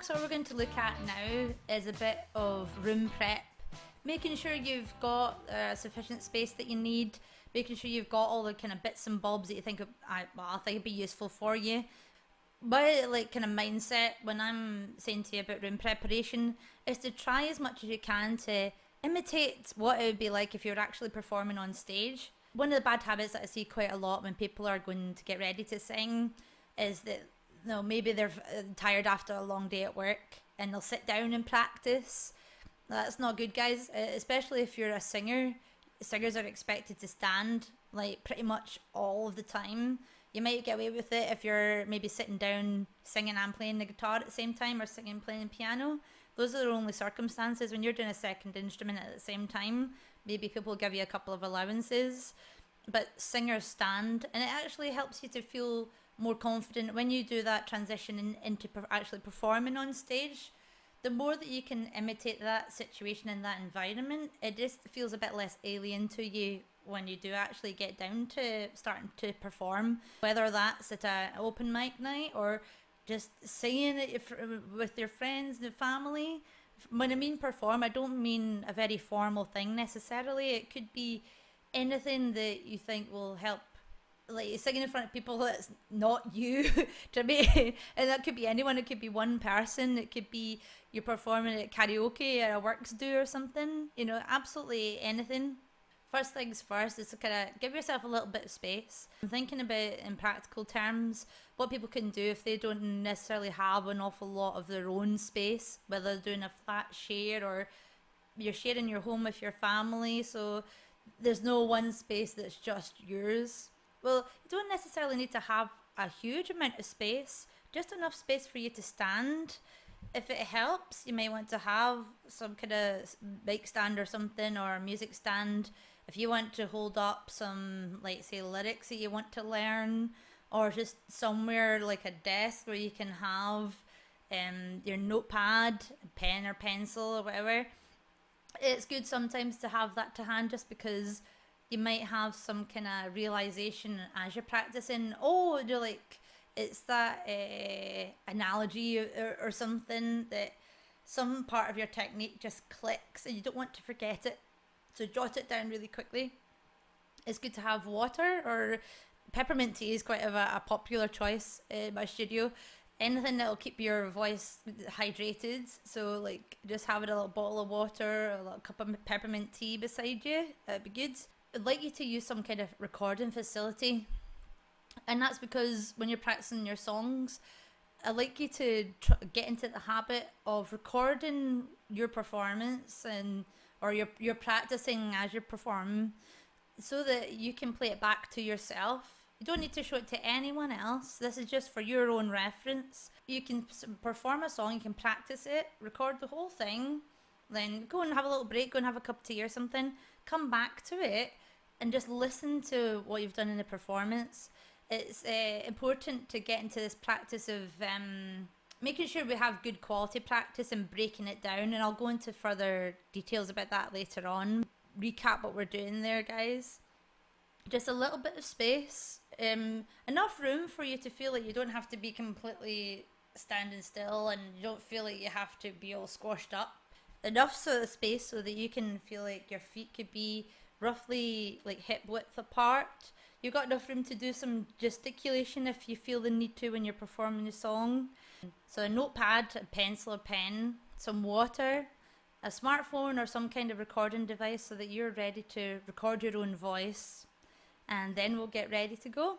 So what we're going to look at now is a bit of room prep, making sure you've got sufficient space that you need, making sure you've got all the kind of bits and bobs that you think I think would be useful for you. My like kind of mindset when I'm saying to you about room preparation is to try as much as you can to imitate what it would be like if you were actually performing on stage. One of the bad habits that I see quite a lot when people are going to get ready to sing is that maybe they're tired after a long day at work and they'll sit down and practice. That's not good, guys, especially if you're a singer. Singers are expected to stand like pretty much all of the time. You might get away with it if you're maybe sitting down singing and playing the guitar at the same time, or singing and playing the piano. Those are the only circumstances. When you're doing a second instrument at the same time, maybe people give you a couple of allowances, but singers stand, and it actually helps you to feel more confident when you do that transition into actually performing on stage. The more that you can imitate that situation in that environment, it just feels a bit less alien to you when you do actually get down to starting to perform, whether that's at an open mic night or just singing it with your friends and family. When I mean perform, I don't mean a very formal thing necessarily. It could be anything that you think will help, like singing in front of people that's not you to me. And that could be anyone. It could be one person. It could be you're performing at karaoke or a works do or something, absolutely anything. First things first is to kind of give yourself a little bit of space. I'm thinking about, in practical terms, what people can do if they don't necessarily have an awful lot of their own space, whether they're doing a flat share or you're sharing your home with your family, so there's no one space that's just yours. Well, you don't necessarily need to have a huge amount of space, just enough space for you to stand. If it helps, you may want to have some kind of mic stand or something, or a music stand. If you want to hold up some, like, say, lyrics that you want to learn, or just somewhere like a desk where you can have your notepad, pen or pencil or whatever. It's good sometimes to have that to hand, just because you might have some kind of realization as you're practicing. Oh, you're like, it's that analogy or something that some part of your technique just clicks and you don't want to forget it. So jot it down really quickly. It's good to have water, or peppermint tea is quite a popular choice in my studio. Anything that will keep your voice hydrated. So like just having a little bottle of water, a little cup of peppermint tea beside you, that'd be good. I'd like you to use some kind of recording facility. And that's because when you're practicing your songs, I'd like you to get into the habit of recording your performance or you're practicing as you're performing, so that you can play it back to yourself. You don't need to show it to anyone else. This is just for your own reference. You can perform a song, you can practice it, record the whole thing, then go and have a little break, go and have a cup of tea or something, come back to it and just listen to what you've done in the performance. It's important to get into this practice of making sure we have good quality practice and breaking it down, and I'll go into further details about that later on. Recap what we're doing there, guys. Just a little bit of space, enough room for you to feel like you don't have to be completely standing still, and you don't feel like you have to be all squashed up. Enough sort of space so that you can feel like your feet could be roughly like hip width apart. You've got enough room to do some gesticulation if you feel the need to when you're performing a song. So a notepad, a pencil or pen, some water, a smartphone or some kind of recording device so that you're ready to record your own voice. And then we'll get ready to go.